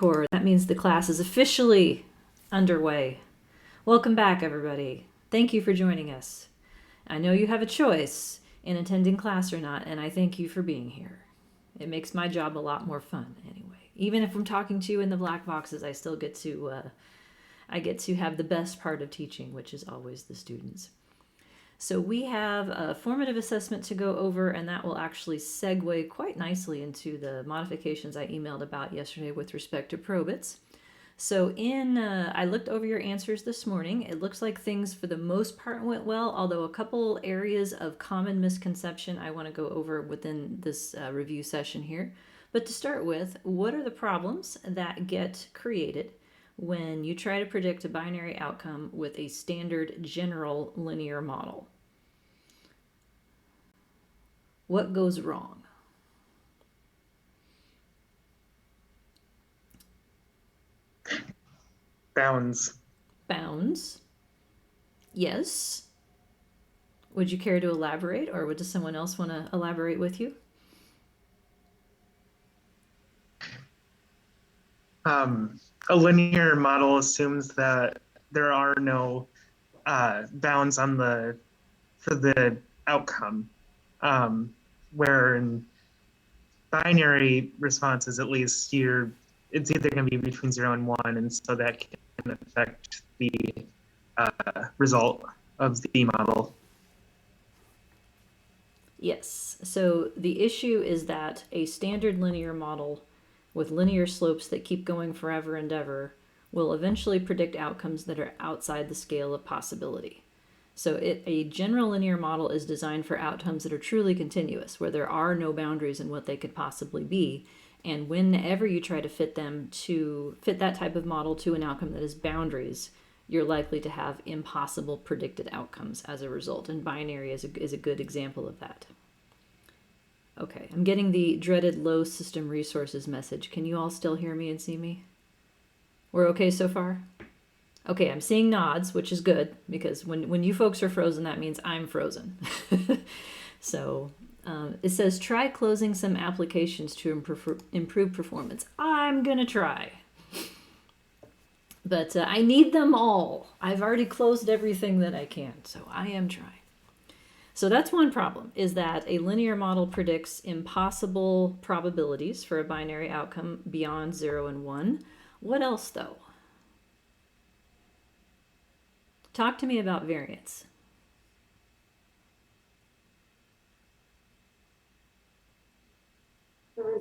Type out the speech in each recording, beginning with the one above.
That means the class is officially underway. Welcome back, everybody. Thank you for joining us. I know you have a choice in attending class or not, and I thank you for being here. It makes my job a lot more fun anyway. Even if I'm talking to you in the black boxes, I still get to have the best part of teaching, which is always the students. So we have a formative assessment to go over, and that will actually segue quite nicely into the modifications I emailed about yesterday with respect to Probits. So I looked over your answers this morning. It looks like things for the most part went well, although a couple areas of common misconception I want to go over within this review session here. But to start with, what are the problems that get created when you try to predict a binary outcome with a standard general linear model? What goes wrong? Bounds. Bounds. Yes. Would you care to elaborate, or does someone else want to elaborate with you? A linear model assumes that there are no bounds for the outcome, where in binary responses, at least, it's either going to be between 0 and 1, and so that can affect the result of the model. Yes. So the issue is that a standard linear model with linear slopes that keep going forever and ever will eventually predict outcomes that are outside the scale of possibility. So a general linear model is designed for outcomes that are truly continuous, where there are no boundaries in what they could possibly be. And whenever you try to fit that type of model to an outcome that is boundaries, you're likely to have impossible predicted outcomes as a result. And binary is a good example of that. Okay, I'm getting the dreaded low system resources message. Can you all still hear me and see me? We're okay so far? Okay, I'm seeing nods, which is good, because when you folks are frozen, that means I'm frozen. So it says, try closing some applications to improve performance. I'm going to try. But I need them all. I've already closed everything that I can, so I am trying. So that's one problem, is that a linear model predicts impossible probabilities for a binary outcome beyond 0 and 1. What else, though? Talk to me about variance.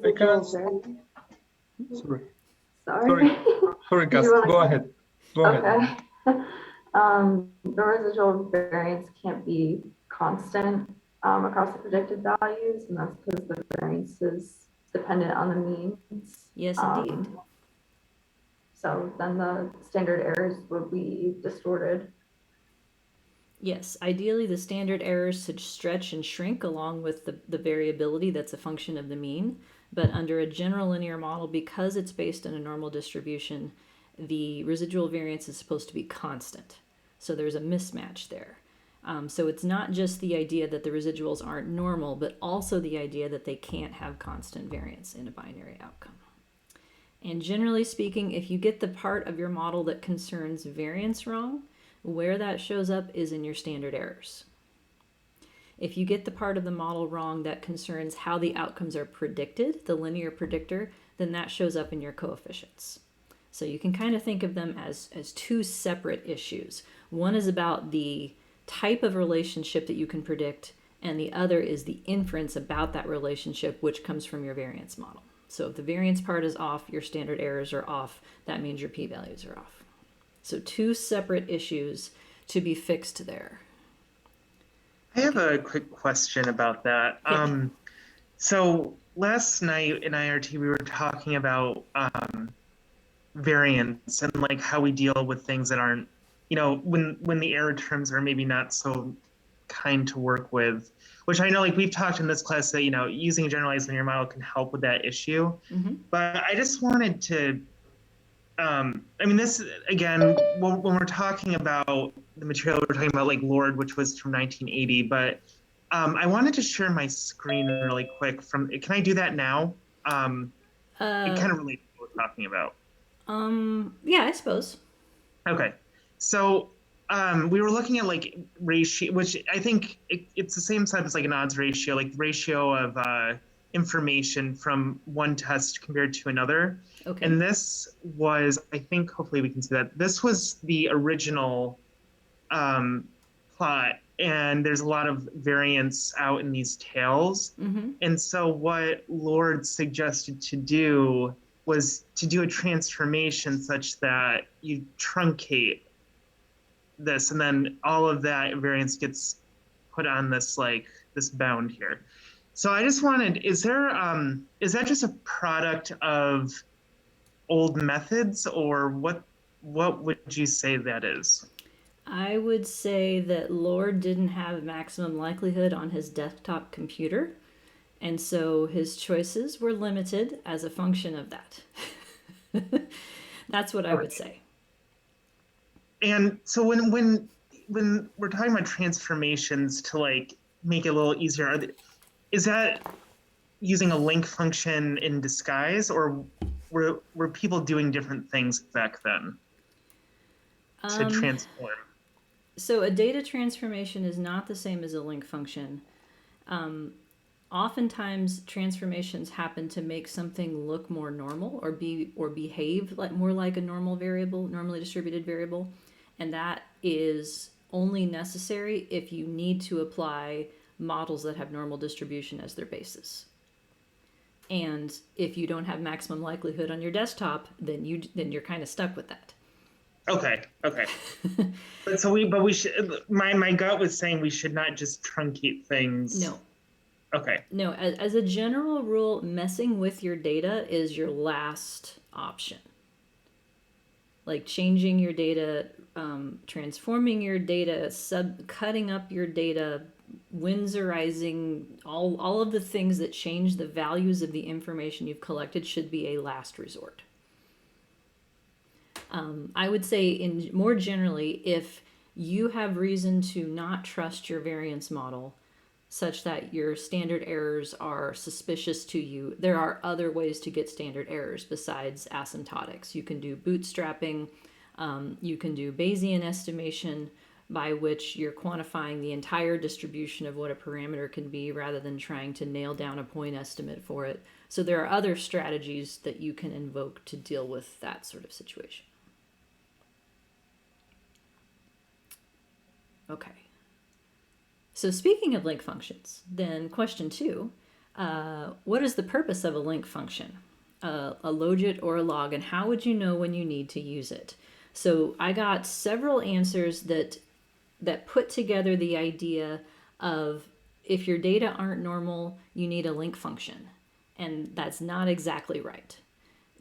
Because, sorry, Gus, go ahead. Okay. The residual variance can't be constant across the predicted values, and that's because the variance is dependent on the means. Yes, indeed. So then the standard errors would be distorted. Yes, ideally the standard errors should stretch and shrink along with the variability that's a function of the mean. But under a general linear model, because it's based on a normal distribution, the residual variance is supposed to be constant. So there's a mismatch there. So it's not just the idea that the residuals aren't normal, but also the idea that they can't have constant variance in a binary outcome. And generally speaking, if you get the part of your model that concerns variance wrong, where that shows up is in your standard errors. If you get the part of the model wrong that concerns how the outcomes are predicted, the linear predictor, then that shows up in your coefficients. So you can kind of think of them as two separate issues. One is about the type of relationship that you can predict, and the other is the inference about that relationship, which comes from your variance model. So if the variance part is off, your standard errors are off, that means your p-values are off. So two separate issues to be fixed there. I have a quick question about that. Yeah. So last night in IRT, we were talking about variance and like how we deal with things that aren't, when the error terms are maybe not so kind to work with, which I know like we've talked in this class that, using a generalized linear model can help with that issue. Mm-hmm. But I just wanted to, this, again, when we're talking about the material, we're talking about like Lord, which was from 1980, but I wanted to share my screen really quick can I do that now? It kind of relates to what we're talking about. Yeah, I suppose. Okay. So we were looking at like ratio, which I think it's the same type as like an odds ratio, like the ratio of information from one test compared to another. Okay. And this was, I think, hopefully we can see that. This was the original um, plot, and there's a lot of variance out in these tails. Mm-hmm. And so what Lord suggested to do was to do a transformation such that you truncate this, and then all of that variance gets put on this like this bound here. So I just wanted, is that just a product of old methods, or what would you say that is? I would say that Lord didn't have maximum likelihood on his desktop computer, and so his choices were limited as a function of that. That's what I would say. And so when we're talking about transformations to like make it a little easier, is that using a link function in disguise, or were people doing different things back then to transform? So a data transformation is not the same as a link function. Oftentimes transformations happen to make something look more normal or behave like more like a normal variable, normally distributed variable, and that is only necessary if you need to apply models that have normal distribution as their basis. And if you don't have maximum likelihood on your desktop, then you're kind of stuck with that. Okay. But we should. My gut was saying we should not just truncate things. No. Okay. No, as a general rule, messing with your data is your last option. Like changing your data, transforming your data, cutting up your data, Windsorizing, all of the things that change the values of the information you've collected should be a last resort. I would say more generally, if you have reason to not trust your variance model, such that your standard errors are suspicious to you, there are other ways to get standard errors besides asymptotics. You can do bootstrapping, you can do Bayesian estimation, by which you're quantifying the entire distribution of what a parameter can be rather than trying to nail down a point estimate for it. So there are other strategies that you can invoke to deal with that sort of situation. Okay. So speaking of link functions, then question 2, what is the purpose of a link function, a logit or a log, and how would you know when you need to use it? So I got several answers that put together the idea of if your data aren't normal, you need a link function. And that's not exactly right.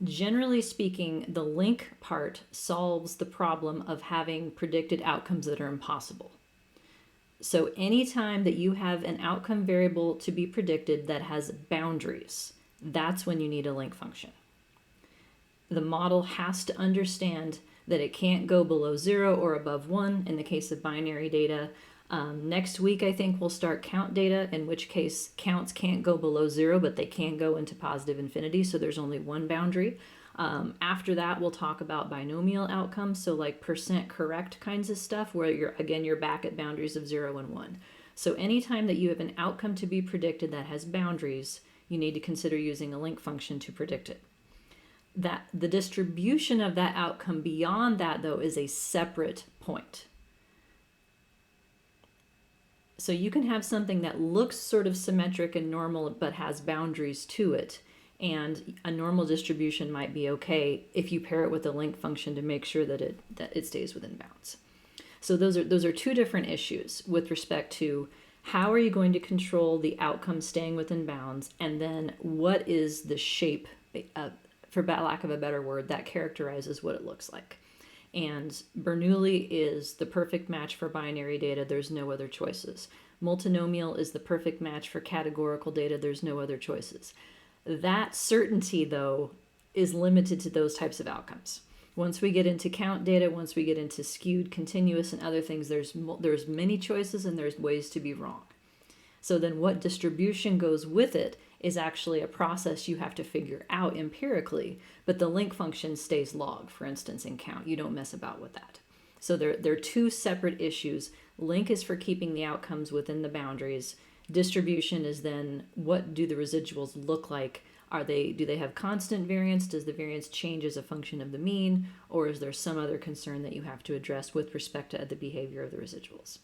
Generally speaking, the link part solves the problem of having predicted outcomes that are impossible. So anytime that you have an outcome variable to be predicted that has boundaries, that's when you need a link function. The model has to understand that it can't go below 0 or above 1 in the case of binary data. Next week, I think we'll start count data, in which case counts can't go below 0, but they can go into positive infinity, so there's only one boundary. After that, we'll talk about binomial outcomes, so like percent correct kinds of stuff, where you're back at boundaries of 0 and 1. So anytime that you have an outcome to be predicted that has boundaries, you need to consider using a link function to predict it. That the distribution of that outcome beyond that, though, is a separate point. So you can have something that looks sort of symmetric and normal but has boundaries to it, and a normal distribution might be okay if you pair it with a link function to make sure that it stays within bounds. So those are two different issues with respect to how are you going to control the outcome staying within bounds, and then what is the shape, for lack of a better word, that characterizes what it looks like. And Bernoulli is the perfect match for binary data. There's no other choices. Multinomial is the perfect match for categorical data. There's no other choices. That certainty, though, is limited to those types of outcomes. Once we get into count data, once we get into skewed, continuous, and other things, there's many choices and there's ways to be wrong. So then what distribution goes with it is actually a process you have to figure out empirically, but the link function stays log, for instance, in count. You don't mess about with that. So they're two separate issues. Link is for keeping the outcomes within the boundaries. Distribution is then, what do the residuals look like? Do they have constant variance? Does the variance change as a function of the mean? Or is there some other concern that you have to address with respect to the behavior of the residuals?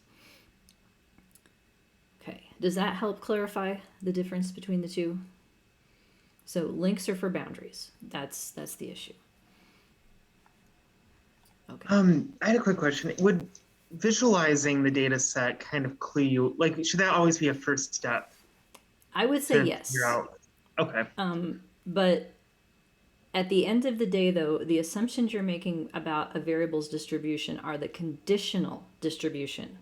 Okay, does that help clarify the difference between the two? So links are for boundaries. That's the issue. Okay. I had a quick question. Would visualizing the data set kind of clue you, like, should that always be a first step? I would say yes. Okay. But at the end of the day, though, the assumptions you're making about a variable's distribution are the conditional distribution.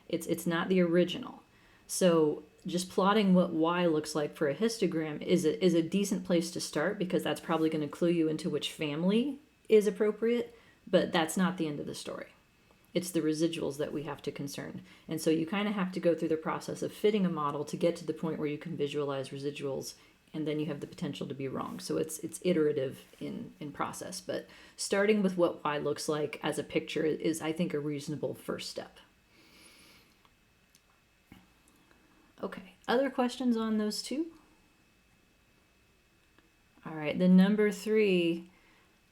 It's not the original. So just plotting what y looks like for a histogram is a decent place to start, because that's probably going to clue you into which family is appropriate, but that's not the end of the story. It's the residuals that we have to concern. And so you kind of have to go through the process of fitting a model to get to the point where you can visualize residuals, and then you have the potential to be wrong. So it's iterative in process, but starting with what y looks like as a picture is, I think, a reasonable first step. Okay, other questions on those two? All right, then number 3,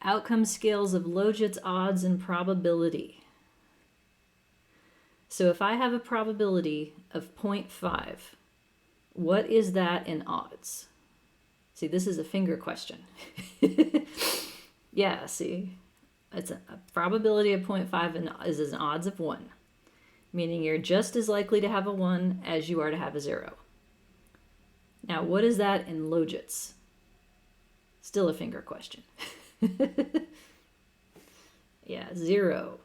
outcome scales of Logits, odds, and probability. So if I have a probability of 0.5, what is that in odds? See, this is a finger question. Yeah, see, it's a probability of 0.5 and is an odds of 1, meaning you're just as likely to have a 1 as you are to have a 0. Now, what is that in Logits? Still a finger question. Yeah, 0.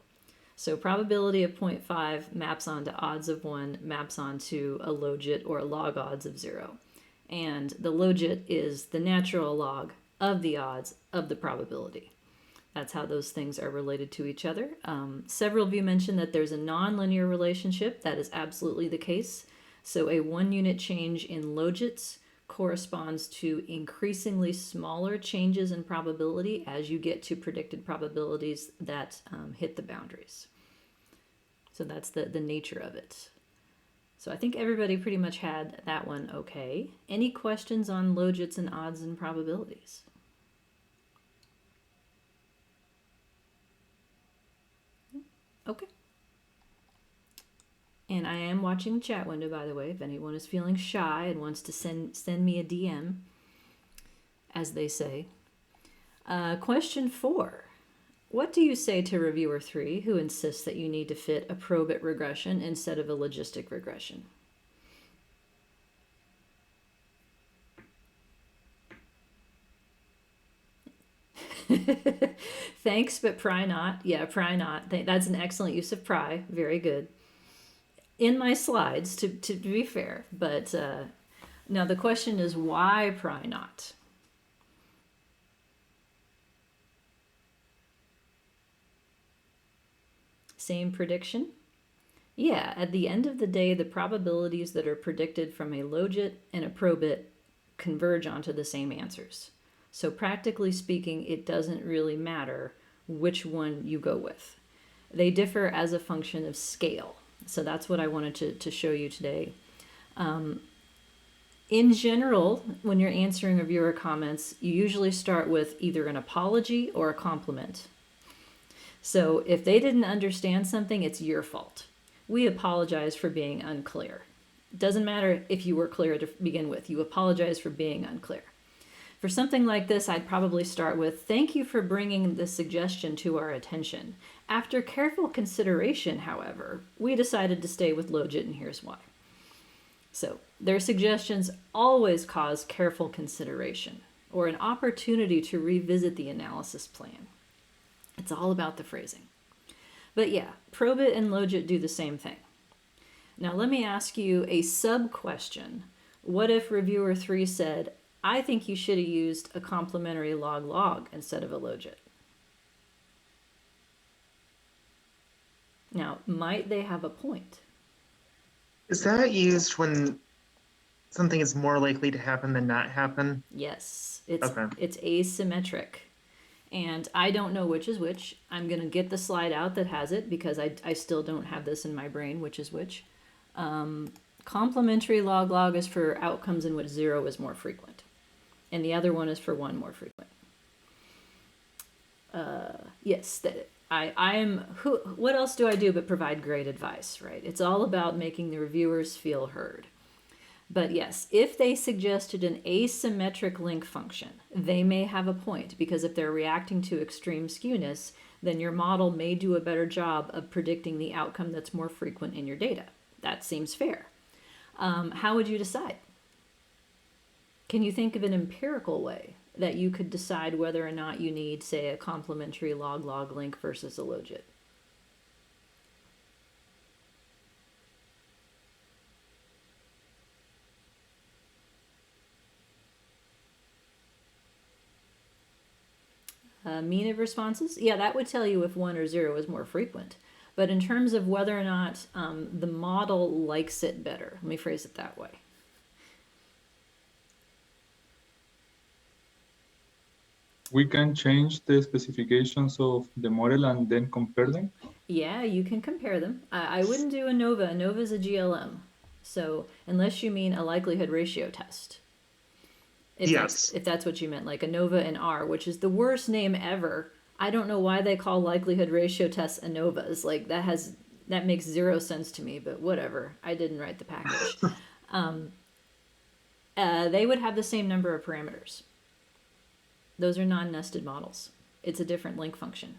So probability of 0.5 maps onto odds of 1, maps onto a logit or log odds of 0. And the logit is the natural log of the odds of the probability. That's how those things are related to each other. Several of you mentioned that there's a nonlinear relationship. That is absolutely the case. So a 1-unit change in logits corresponds to increasingly smaller changes in probability as you get to predicted probabilities that hit the boundaries. So that's the nature of it. So I think everybody pretty much had that one okay. Any questions on logits and odds and probabilities? Okay. And I am watching the chat window, by the way, if anyone is feeling shy and wants to send me a DM, as they say. Question 4. What do you say to reviewer 3 who insists that you need to fit a Probit regression instead of a logistic regression? Thanks, but pry not. Yeah, pry not. That's an excellent use of pry. Very good. In my slides, to be fair, but now the question is, why pry not? Same prediction? Yeah, at the end of the day, the probabilities that are predicted from a logit and a probit converge onto the same answers. So practically speaking, it doesn't really matter which one you go with. They differ as a function of scale. So that's what I wanted to show you today. In general, when you're answering reviewer comments, you usually start with either an apology or a compliment. So if they didn't understand something, it's your fault. We apologize for being unclear. It doesn't matter if you were clear to begin with. You apologize for being unclear. For something like this, I'd probably start with, thank you for bringing this suggestion to our attention. After careful consideration, however, we decided to stay with logit, and here's why. So their suggestions always cause careful consideration or an opportunity to revisit the analysis plan. It's all about the phrasing. But yeah, Probit and Logit do the same thing. Now let me ask you a sub-question. What if reviewer 3 said, I think you should have used a complementary log-log instead of a logit? Now, might they have a point? Is that used when something is more likely to happen than not happen? Yes, Okay. it's asymmetric. And I don't know which is which. I'm going to get the slide out that has it because I still don't have this in my brain, which is which. Complementary log-log is for outcomes in which 0 is more frequent. And the other one is for 1 more frequent. Yes, what else do I do but provide great advice, right? It's all about making the reviewers feel heard. But yes, if they suggested an asymmetric link function, they may have a point, because if they're reacting to extreme skewness, then your model may do a better job of predicting the outcome that's more frequent in your data. That seems fair. How would you decide? Can you think of an empirical way that you could decide whether or not you need, say, a complementary log-log link versus a logit? Mean of responses? Yeah, that would tell you if 1 or 0 is more frequent. But in terms of whether or not the model likes it better, let me phrase it that way. We can change the specifications of the model and then compare them? Yeah, you can compare them. I wouldn't do ANOVA. ANOVA is a GLM. So unless you mean a likelihood ratio test. Yes. If that's what you meant, like ANOVA and R, which is the worst name ever. I don't know why they call likelihood ratio tests ANOVAs. Like that makes zero sense to me, but whatever. I didn't write the package. They would have the same number of parameters. Those are non-nested models. It's a different link function.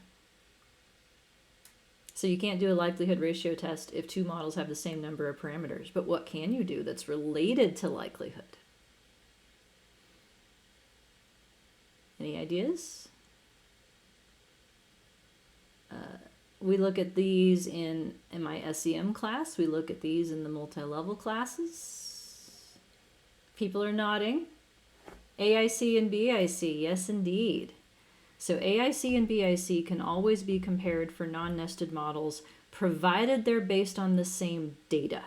So you can't do a likelihood ratio test if 2 models have the same number of parameters. But what can you do that's related to likelihood? Any ideas? We look at these in my SEM class. We look at these in the multi-level classes. People are nodding. AIC and BIC, yes indeed. So AIC and BIC can always be compared for non-nested models, provided they're based on the same data.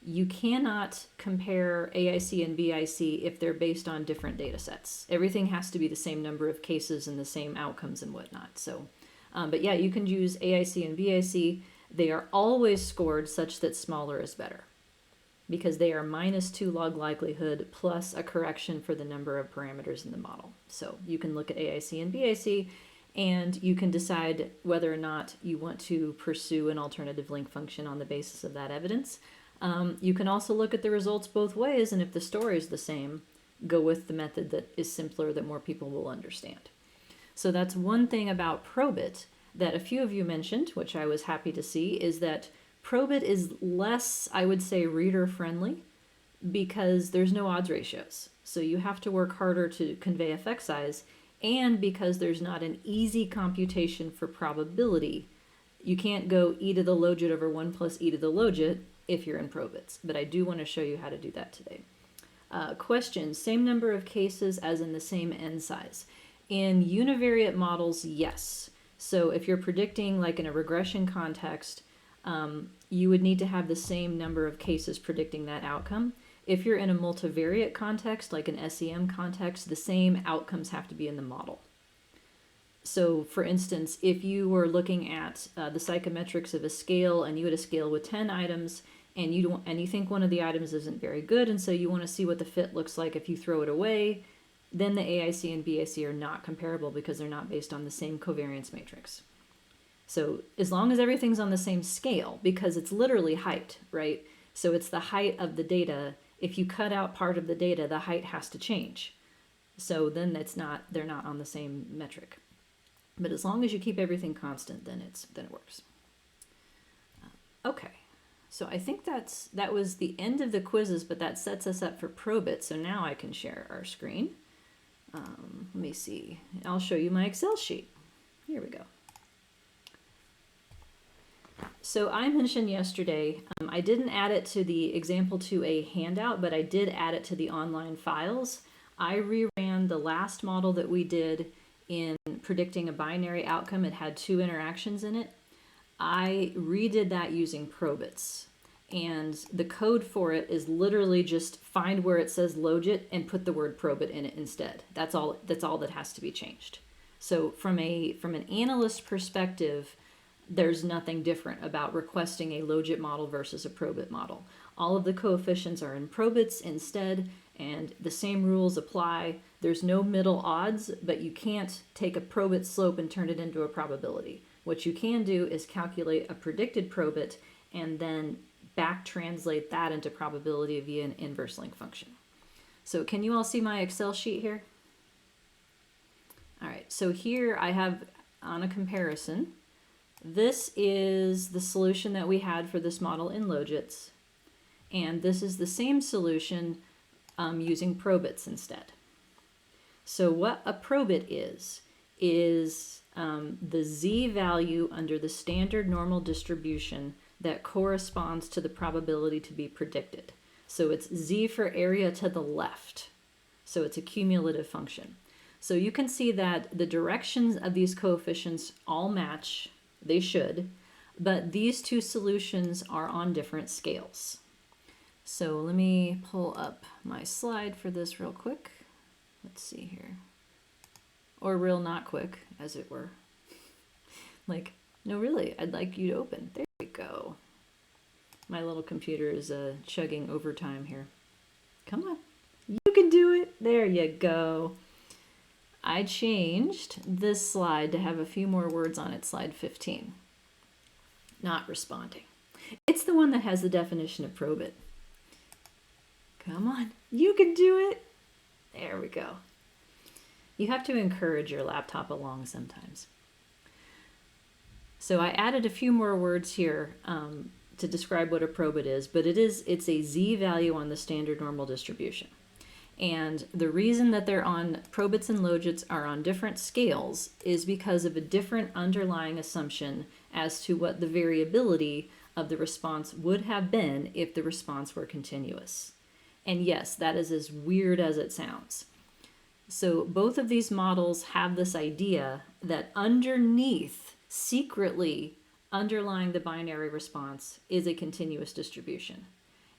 You cannot compare AIC and BIC if they're based on different data sets. Everything has to be the same number of cases and the same outcomes and whatnot. So, but yeah, you can use AIC and BIC. They are always scored such that smaller is better, because they are -2 log likelihood plus a correction for the number of parameters in the model. So you can look at AIC and BIC, and you can decide whether or not you want to pursue an alternative link function on the basis of that evidence. You can also look at the results both ways, and if the story is the same, go with the method that is simpler, that more people will understand. So that's one thing about Probit that a few of you mentioned, which I was happy to see, is that Probit is less, I would say, reader friendly because there's no odds ratios. So you have to work harder to convey effect size, and because there's not an easy computation for probability. You can't go e to the logit over 1 plus e to the logit if you're in Probits, but I do want to show you how to do that today. Question, same number of cases as in the same n size. In univariate models, yes. So if you're predicting like in a regression context, you would need to have the same number of cases predicting that outcome. If you're in a multivariate context, like an SEM context, the same outcomes have to be in the model. So for instance, if you were looking at the psychometrics of a scale and you had a scale with 10 items and you think one of the items isn't very good, and so you want to see what the fit looks like if you throw it away, then the AIC and BIC are not comparable because they're not based on the same covariance matrix. So as long as everything's on the same scale, because it's literally height, right? So it's the height of the data. If you cut out part of the data, the height has to change. So then they're not on the same metric. But as long as you keep everything constant, then it works. Okay, so I think that was the end of the quizzes, but that sets us up for Probit. So now I can share our screen. Let me see. I'll show you my Excel sheet. Here we go. So I mentioned yesterday, I didn't add it to the example 2A handout, but I did add it to the online files. I reran the last model that we did in predicting a binary outcome. It had 2 interactions in it. I redid that using Probits. And the code for it is literally just find where it says logit and put the word probit in it instead. That's all that has to be changed. So from an analyst perspective, there's nothing different about requesting a logit model versus a probit model. All of the coefficients are in probits instead, and the same rules apply. There's no middle odds, but you can't take a probit slope and turn it into a probability. What you can do is calculate a predicted probit and then back translate that into probability via an inverse link function. So can you all see my Excel sheet here? All right, so here I have on a comparison, this is the solution that we had for this model in Logits, and this is the same solution using Probits instead. So what a probit is the z value under the standard normal distribution that corresponds to the probability to be predicted. So it's z for area to the left. So it's a cumulative function. So you can see that the directions of these coefficients all match. They should, but these two solutions are on different scales. So let me pull up my slide for this real quick. Let's see here. Or real not quick, as it were. Like, no, really, I'd like you to open. There we go. My little computer is chugging overtime here. Come on. You can do it. There you go. I changed this slide to have a few more words on it, slide 15. Not responding. It's the one that has the definition of probit. Come on. You can do it. There we go. You have to encourage your laptop along sometimes. So I added a few more words here to describe what a probit is, but it's a z value on the standard normal distribution. And the reason that they're on probits and logits are on different scales is because of a different underlying assumption as to what the variability of the response would have been if the response were continuous. And yes, that is as weird as it sounds. So both of these models have this idea that underneath, secretly underlying the binary response, is a continuous distribution.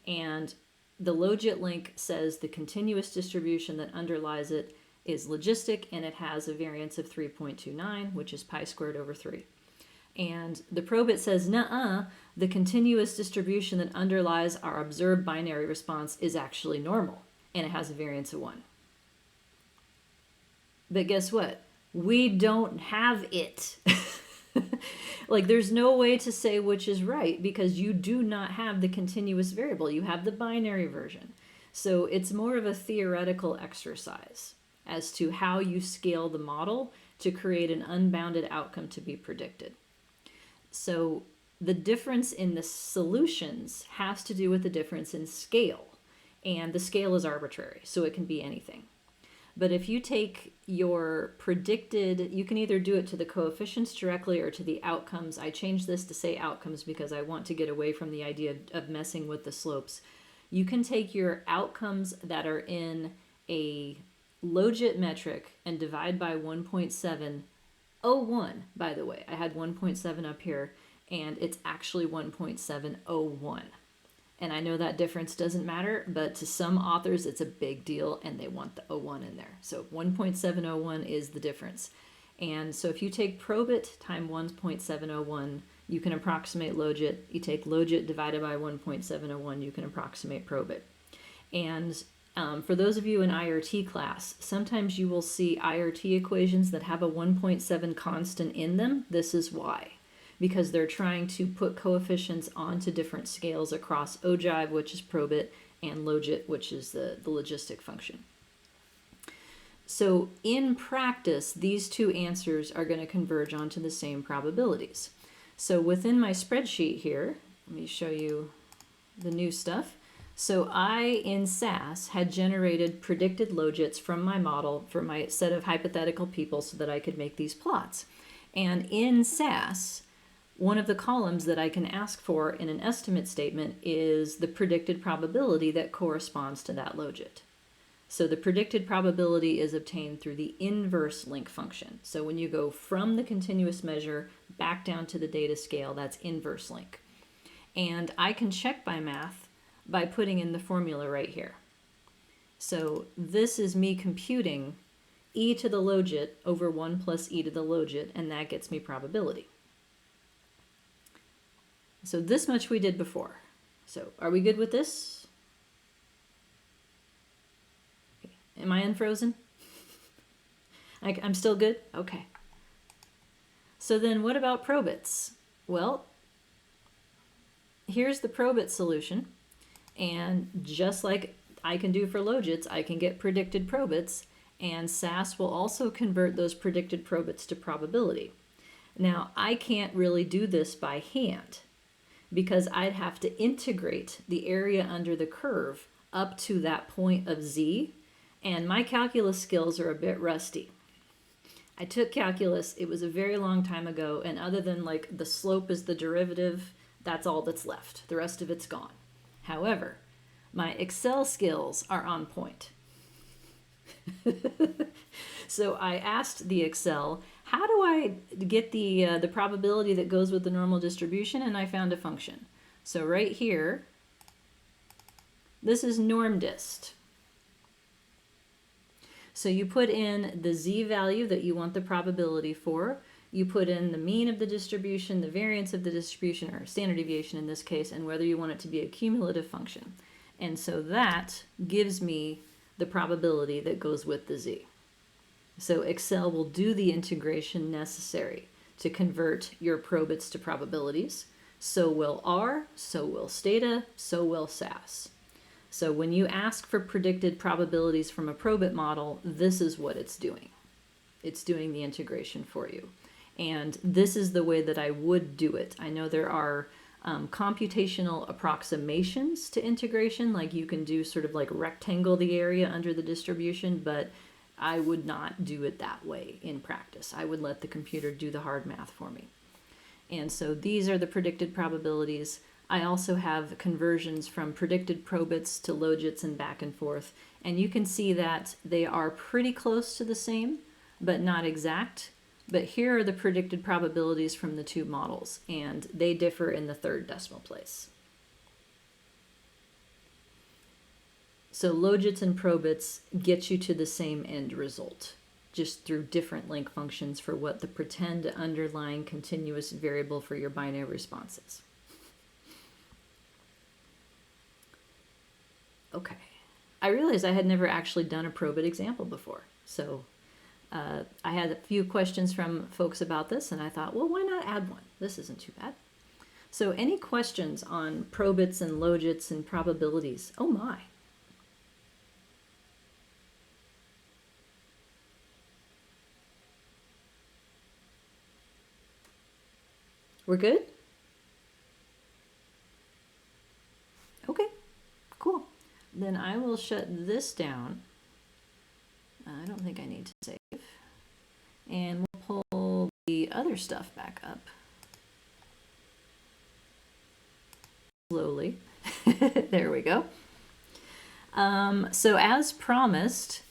And the logit link says the continuous distribution that underlies it is logistic, and it has a variance of 3.29, which is pi squared over 3. And the probit says, nuh-uh, the continuous distribution that underlies our observed binary response is actually normal, and it has a variance of 1. But guess what? We don't have it. Like, there's no way to say which is right because you do not have the continuous variable. You have the binary version. So it's more of a theoretical exercise as to how you scale the model to create an unbounded outcome to be predicted. So the difference in the solutions has to do with the difference in scale. And the scale is arbitrary, so it can be anything. But if you take your predicted, you can either do it to the coefficients directly or to the outcomes. I changed this to say outcomes because I want to get away from the idea of messing with the slopes. You can take your outcomes that are in a logit metric and divide by 1.701. By the way, I had 1.7 up here, and it's actually 1.701. And I know that difference doesn't matter, but to some authors it's a big deal and they want the 01 in there. So 1.701 is the difference. And so if you take probit times 1.701, you can approximate logit. You take logit divided by 1.701, you can approximate probit. And for those of you in IRT class, sometimes you will see IRT equations that have a 1.7 constant in them. This is why. Because they're trying to put coefficients onto different scales across ogive, which is probit, and logit, which is the logistic function. So in practice, these two answers are going to converge onto the same probabilities. So within my spreadsheet here, let me show you the new stuff. So I, in SAS, had generated predicted logits from my model for my set of hypothetical people so that I could make these plots. And in SAS, one of the columns that I can ask for in an estimate statement is the predicted probability that corresponds to that logit. So the predicted probability is obtained through the inverse link function. So when you go from the continuous measure back down to the data scale, that's inverse link. And I can check my math by putting in the formula right here. So this is me computing e to the logit over 1 plus e to the logit, and that gets me probability. So this much we did before. So are we good with this? Okay. Am I unfrozen? I'm still good? Okay. So then what about Probits? Well, here's the Probit solution. And just like I can do for Logits, I can get predicted Probits, and SAS will also convert those predicted Probits to probability. Now, I can't really do this by hand because I'd have to integrate the area under the curve up to that point of z, and my calculus skills are a bit rusty. I took calculus, it was a very long time ago, and other than like the slope is the derivative, that's all that's left. The rest of it's gone. However, my Excel skills are on point. So I asked the Excel, how do I get the probability that goes with the normal distribution? And I found a function. So right here, this is normdist. So you put in the z value that you want the probability for. You put in the mean of the distribution, the variance of the distribution, or standard deviation in this case, and whether you want it to be a cumulative function. And so that gives me the probability that goes with the z. So Excel will do the integration necessary to convert your Probits to probabilities. So will R, so will Stata, so will SAS. So when you ask for predicted probabilities from a Probit model, this is what it's doing. It's doing the integration for you. And this is the way that I would do it. I know there are computational approximations to integration, like you can do sort of like rectangle the area under the distribution, but I would not do it that way in practice. I would let the computer do the hard math for me. And so these are the predicted probabilities. I also have conversions from predicted Probits to Logits and back and forth. And you can see that they are pretty close to the same, but not exact. But here are the predicted probabilities from the two models, and they differ in the third decimal place. So Logits and Probits get you to the same end result, just through different link functions for what the pretend underlying continuous variable for your binary response is. Okay, I realized I had never actually done a Probit example before, so I had a few questions from folks about this, and I thought, well, why not add one? This isn't too bad. So any questions on Probits and Logits and probabilities? Oh my. We're good? Okay, cool. Then I will shut this down. I don't think I need to save. And we'll pull the other stuff back up. Slowly. There we go. So as promised,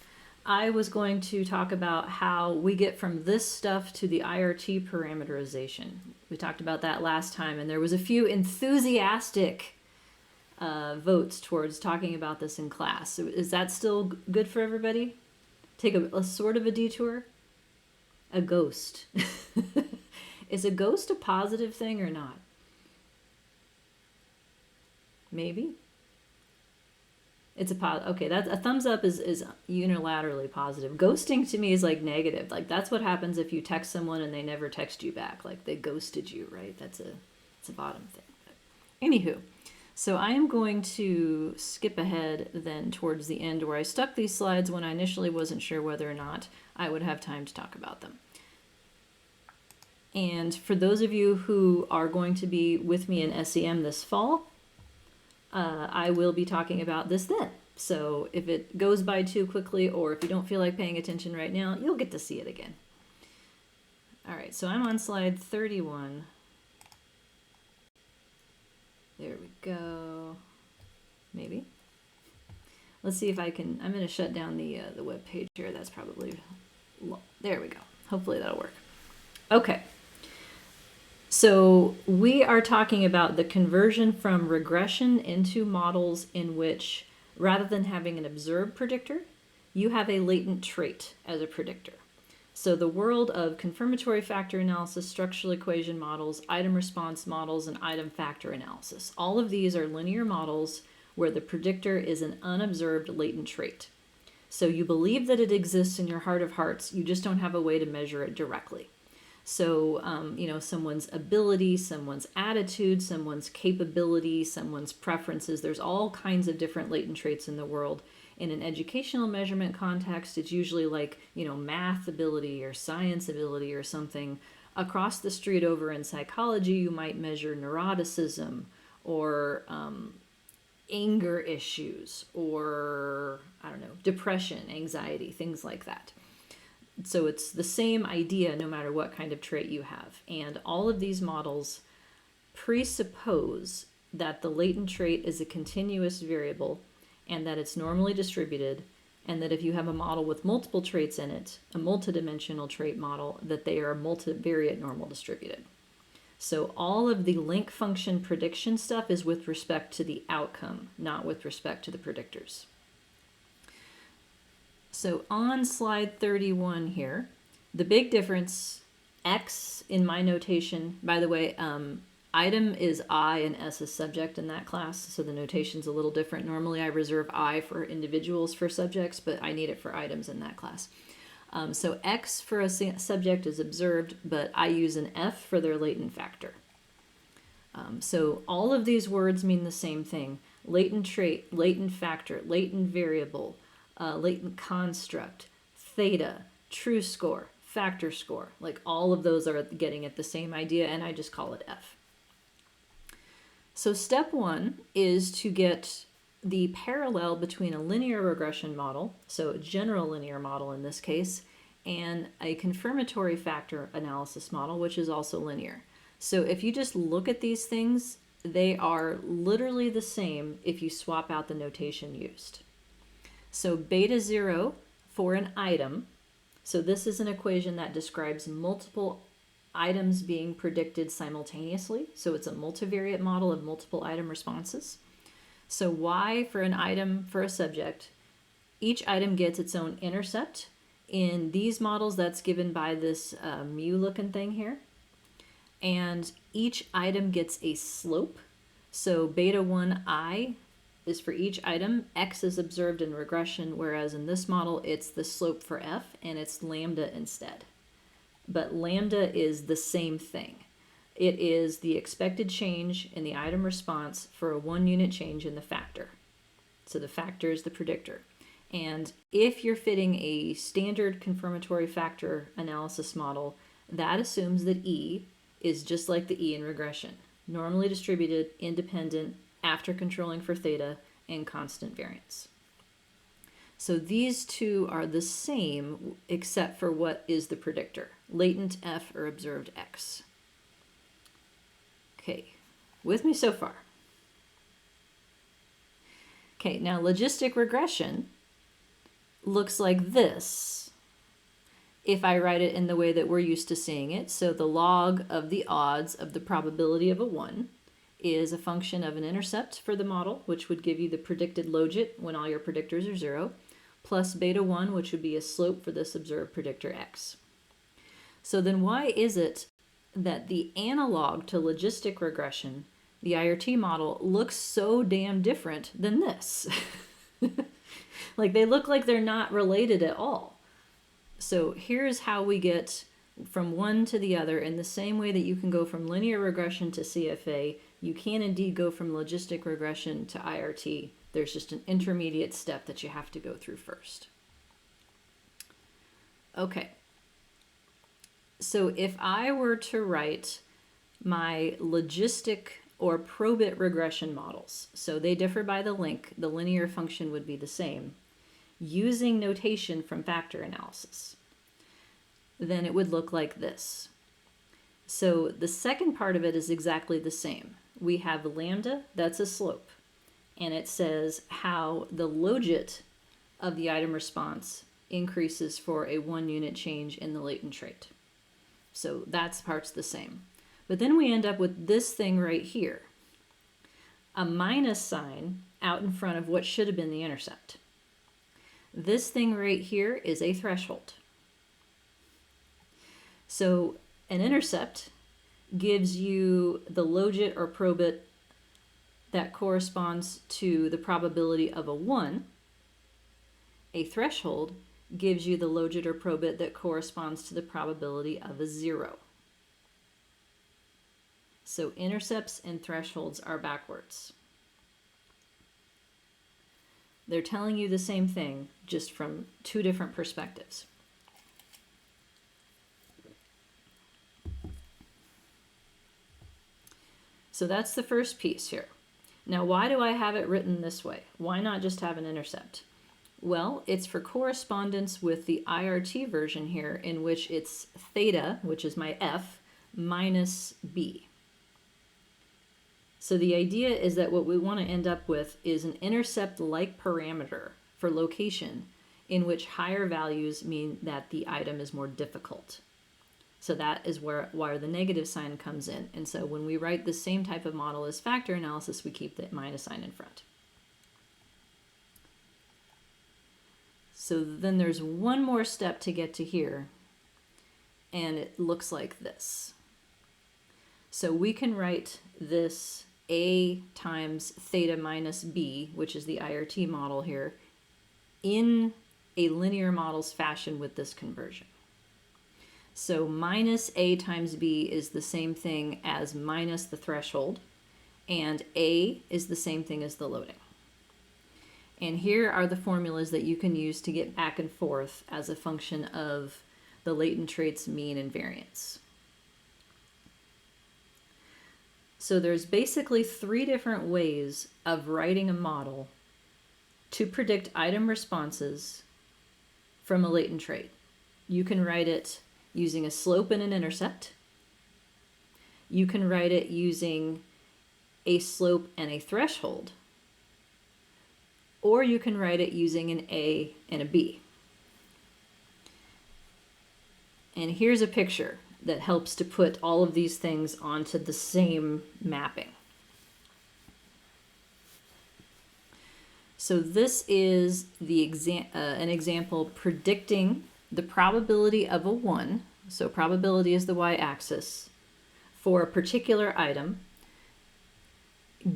I was going to talk about how we get from this stuff to the IRT parameterization. We talked about that last time, and there was a few enthusiastic votes towards talking about this in class. So is that still good for everybody? Take a sort of a detour? A ghost. Is a ghost a positive thing or not? Maybe? It's a positive. Okay, that's a thumbs up is unilaterally positive. Ghosting to me is like negative. Like that's what happens if you text someone and they never text you back. Like they ghosted you, right? It's a bottom thing. But anywho, so I am going to skip ahead then towards the end where I stuck these slides when I initially wasn't sure whether or not I would have time to talk about them. And for those of you who are going to be with me in SEM this fall, I will be talking about this then. So if it goes by too quickly or if you don't feel like paying attention right now, you'll get to see it again. All right, so I'm on slide 31. There we go. Maybe. Let's see if I can, I'm going to shut down the web page here. That's probably, there we go. Hopefully that'll work. Okay. So we are talking about the conversion from regression into models in which, rather than having an observed predictor, you have a latent trait as a predictor. So the world of confirmatory factor analysis, structural equation models, item response models, and item factor analysis. All of these are linear models where the predictor is an unobserved latent trait. So you believe that it exists in your heart of hearts, you just don't have a way to measure it directly. So, someone's ability, someone's attitude, someone's capability, someone's preferences, there's all kinds of different latent traits in the world. In an educational measurement context, it's usually like, math ability or science ability or something. Across the street over in psychology, you might measure neuroticism or anger issues or, depression, anxiety, things like that. So it's the same idea no matter what kind of trait you have. And all of these models presuppose that the latent trait is a continuous variable and that it's normally distributed, and that if you have a model with multiple traits in it, a multidimensional trait model, that they are multivariate normal distributed. So all of the link function prediction stuff is with respect to the outcome, not with respect to the predictors. So on slide 31 here, the big difference, X in my notation, by the way, item is I and S is subject in that class, so the notation's a little different. Normally I reserve I for individuals for subjects, but I need it for items in that class. So X for a subject is observed, but I use an F for their latent factor. So all of these words mean the same thing. Latent trait, latent factor, latent variable, latent construct, theta, true score, factor score. Like all of those are getting at the same idea, and I just call it F. So step one is to get the parallel between a linear regression model, so a general linear model in this case, and a confirmatory factor analysis model, which is also linear. So if you just look at these things, they are literally the same if you swap out the notation used. So beta 0 for an item, so this is an equation that describes multiple items being predicted simultaneously. So it's a multivariate model of multiple item responses. So Y for an item for a subject, each item gets its own intercept. In these models, that's given by this mu looking thing here. And each item gets a slope. So beta 1I is for each item. X is observed in regression, whereas in this model, it's the slope for F, and it's lambda instead. But lambda is the same thing. It is the expected change in the item response for a 1 unit change in the factor. So the factor is the predictor. And if you're fitting a standard confirmatory factor analysis model, that assumes that E is just like the E in regression, normally distributed, independent, after controlling for theta, and constant variance. So these two are the same except for what is the predictor, latent F or observed X. Okay, with me so far? Okay, now logistic regression looks like this if I write it in the way that we're used to seeing it. So the log of the odds of the probability of a 1 is a function of an intercept for the model, which would give you the predicted logit when all your predictors are 0, plus beta 1, which would be a slope for this observed predictor X. So then why is it that the analog to logistic regression, the IRT model, looks so damn different than this? Like they look like they're not related at all. So here's how we get from one to the other. In the same way that you can go from linear regression to CFA, you can indeed go from logistic regression to IRT. There's just an intermediate step that you have to go through first. Okay. So if I were to write my logistic or Probit regression models, so they differ by the link, the linear function would be the same, using notation from factor analysis, then it would look like this. So the second part of it is exactly the same. We have lambda, that's a slope, and it says how the logit of the item response increases for a 1 unit change in the latent trait. So that part's the same. But then we end up with this thing right here, a minus sign out in front of what should have been the intercept. This thing right here is a threshold. So an intercept gives you the logit or probit that corresponds to the probability of a 1. A threshold gives you the logit or probit that corresponds to the probability of a 0. So intercepts and thresholds are backwards. They're telling you the same thing, just from two different perspectives. So that's the first piece here. Now, why do I have it written this way? Why not just have an intercept? Well, it's for correspondence with the IRT version here, in which it's theta, which is my f, minus b. So the idea is that what we want to end up with is an intercept-like parameter for location, in which higher values mean that the item is more difficult. So that is where the negative sign comes in. And so when we write the same type of model as factor analysis, we keep the minus sign in front. So then there's one more step to get to here, and it looks like this. So we can write this A times theta minus B, which is the IRT model here, in a linear models fashion with this conversion. So minus A times B is the same thing as minus the threshold, and A is the same thing as the loading. And here are the formulas that you can use to get back and forth as a function of the latent traits mean and variance. So there's basically three different ways of writing a model to predict item responses from a latent trait. You can write it using a slope and an intercept. You can write it using a slope and a threshold. Or you can write it using an A and a B. And here's a picture that helps to put all of these things onto the same mapping. So this is the an example predicting the probability of a 1, so probability is the y-axis, for a particular item,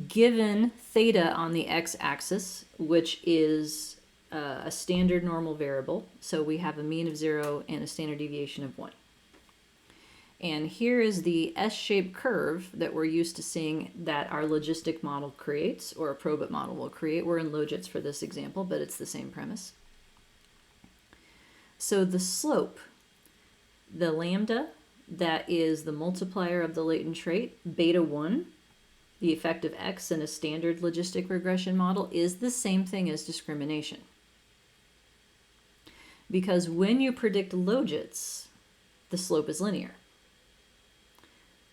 given theta on the x-axis, which is a standard normal variable. So we have a mean of 0 and a standard deviation of 1. And here is the S-shaped curve that we're used to seeing that our logistic model creates, or a Probit model will create. We're in Logits for this example, but it's the same premise. So the slope, the lambda, that is the multiplier of the latent trait, beta 1, the effect of x in a standard logistic regression model, is the same thing as discrimination. Because when you predict logits, the slope is linear.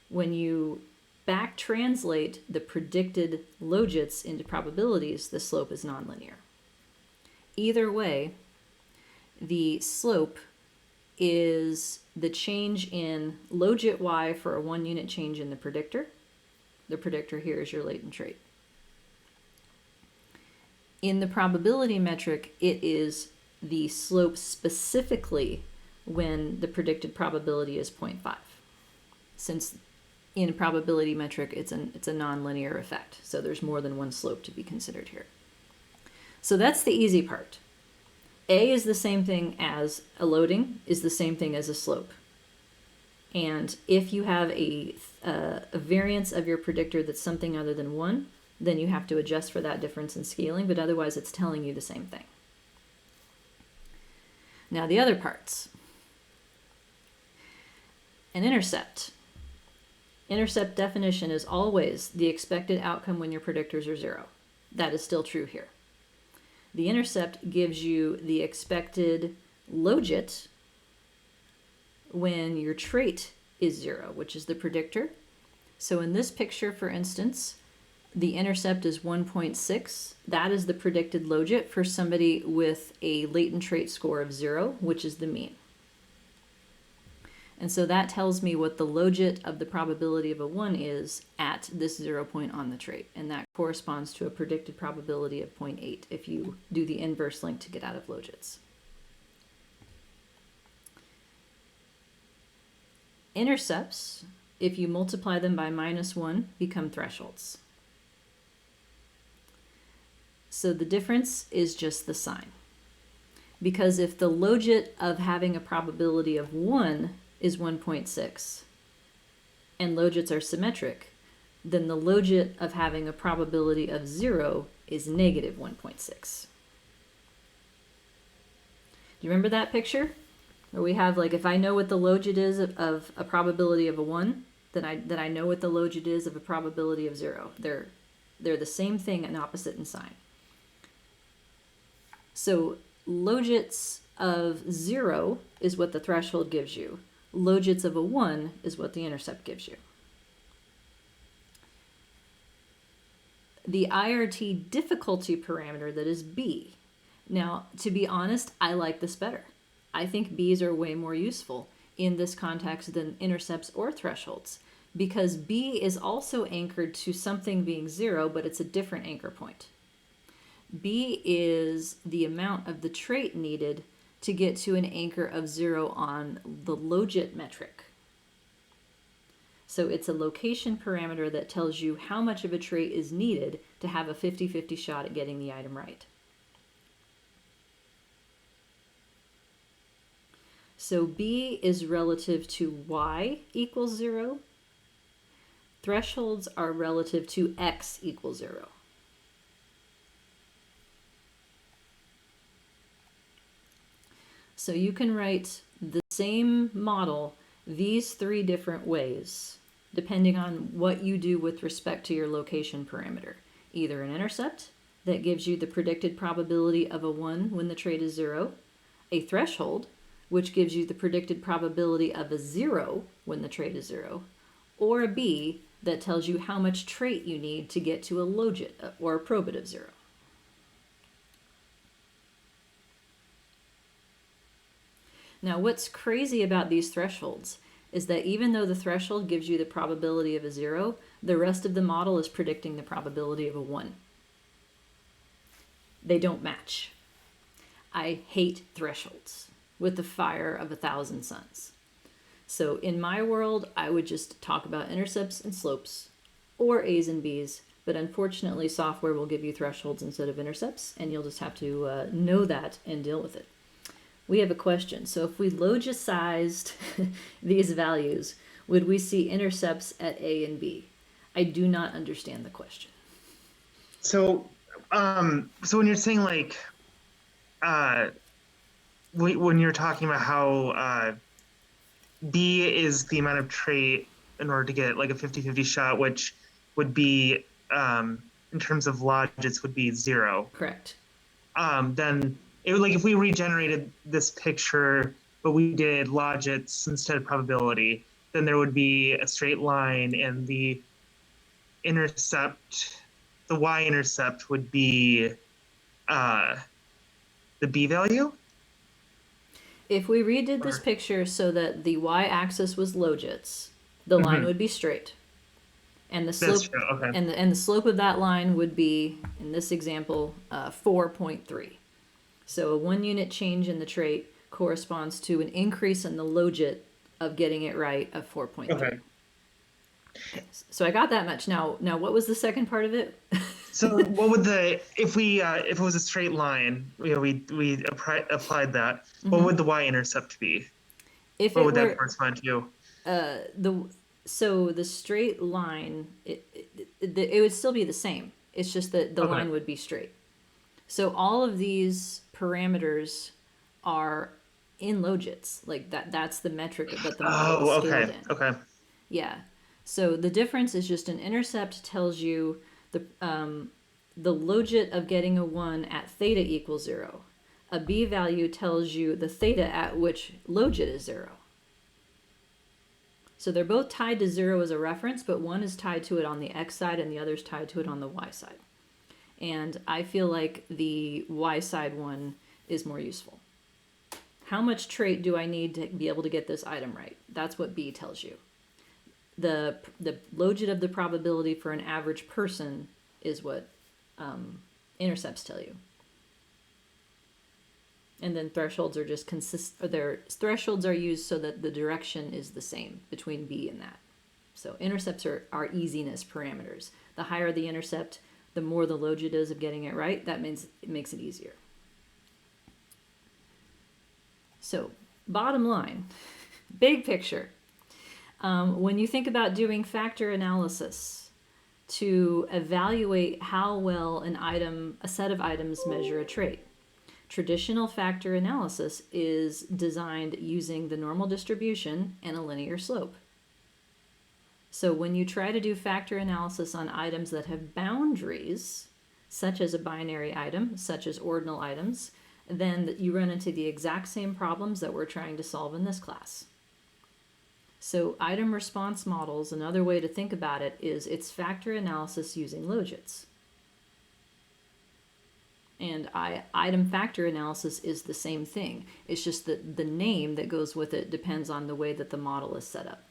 When you back translate the predicted logits into probabilities, the slope is nonlinear. Either way, the slope is the change in logit y for a 1 unit change in the predictor. The predictor here is your latent trait. In the probability metric, it is the slope specifically when the predicted probability is 0.5. Since in probability metric, it's a nonlinear effect. So there's more than one slope to be considered here. So that's the easy part. A is the same thing as a loading, is the same thing as a slope. And if you have a variance of your predictor that's something other than 1, then you have to adjust for that difference in scaling, but otherwise it's telling you the same thing. Now the other parts. An intercept. Intercept definition is always the expected outcome when your predictors are 0. That is still true here. The intercept gives you the expected logit when your trait is 0, which is the predictor. So in this picture, for instance, the intercept is 1.6. That is the predicted logit for somebody with a latent trait score of 0, which is the mean. And so that tells me what the logit of the probability of a 1 is at this 0 point on the trait. And that corresponds to a predicted probability of 0.8 if you do the inverse link to get out of logits. Intercepts, if you multiply them by -1, become thresholds. So the difference is just the sign. Because if the logit of having a probability of 1 is 1.6, and logits are symmetric, then the logit of having a probability of 0 is negative 1.6. Do you remember that picture? Where we have, like, if I know what the logit is of a probability of a 1, then I know what the logit is of a probability of 0. They're the same thing and opposite in sign. So logits of 0 is what the threshold gives you. Logits of a 1 is what the intercept gives you. The IRT difficulty parameter, that is B. Now, to be honest, I like this better. I think B's are way more useful in this context than intercepts or thresholds, because B is also anchored to something being 0, but it's a different anchor point. B is the amount of the trait needed to get to an anchor of 0 on the logit metric. So it's a location parameter that tells you how much of a trait is needed to have a 50-50 shot at getting the item right. So B is relative to Y equals 0. Thresholds are relative to X equals 0. So you can write the same model these 3 different ways, depending on what you do with respect to your location parameter. Either an intercept that gives you the predicted probability of a 1 when the trait is 0, a threshold, which gives you the predicted probability of a 0 when the trait is 0, or a B that tells you how much trait you need to get to a logit or a probit of 0. Now, what's crazy about these thresholds is that even though the threshold gives you the probability of a 0, the rest of the model is predicting the probability of a 1. They don't match. I hate thresholds with the fire of 1,000 suns. So in my world, I would just talk about intercepts and slopes, or A's and B's, but unfortunately software will give you thresholds instead of intercepts, and you'll just have to know that and deal with it. We have a question. So if we logicized these values, would we see intercepts at A and B? I do not understand the question. So, so when you're saying, like, when you're talking about how B is the amount of trait in order to get like a 50-50 shot, which would be, in terms of logits, would be 0. Correct. Then it would, like, if we regenerated this picture, but we did logits instead of probability, then there would be a straight line, and the intercept, the y-intercept would be the B value? If we redid this picture so that the y-axis was logits, the line would be straight. And the slope, That's true. Okay. and the slope of that line would be, in this example, 4.3. So a 1 unit change in the trait corresponds to an increase in the logit of getting it right of 4.3. Okay. So I got that much. Now what was the second part of it? So what would if it was a straight line, we applied that, what would the y-intercept be? If what it would were, that correspond to? So the straight line, it would still be the same. It's just that the line would be straight. So all of these parameters are in logits. Like that's the metric that the model is scaled in. Okay. Yeah. So the difference is just an intercept tells you the logit of getting a 1 at theta equals 0. A B value tells you the theta at which logit is 0. So they're both tied to 0 as a reference, but one is tied to it on the X side and the other is tied to it on the Y side. And I feel like the Y side one is more useful. How much trait do I need to be able to get this item right? That's what B tells you. The logit of the probability for an average person is what intercepts tell you. And then thresholds are just thresholds are used so that the direction is the same between B and that. So intercepts are easiness parameters. The higher the intercept, the more the logit is of getting it right. That means it makes it easier. So bottom line, big picture. When you think about doing factor analysis to evaluate how well a set of items measure a trait, traditional factor analysis is designed using the normal distribution and a linear slope. So when you try to do factor analysis on items that have boundaries, such as a binary item, such as ordinal items, then you run into the exact same problems that we're trying to solve in this class. So item response models, another way to think about it is it's factor analysis using logits. And item factor analysis is the same thing. It's just that the name that goes with it depends on the way that the model is set up.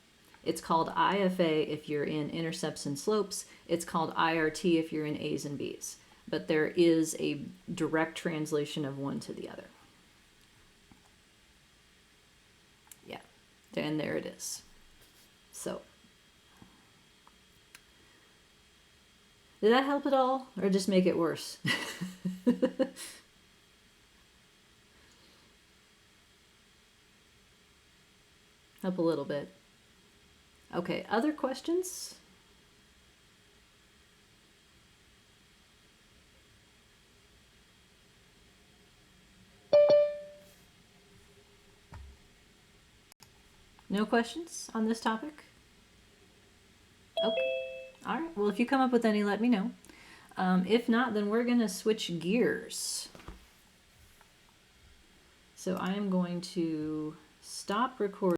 It's called IFA if you're in intercepts and slopes. It's called IRT if you're in A's and B's. But there is a direct translation of one to the other. Yeah, and there it is. So, did that help at all, or just make it worse? Help a little bit. Okay, other questions? No questions on this topic? Okay. All right. Well, if you come up with any, let me know. If not, then we're going to switch gears. So I am going to stop recording.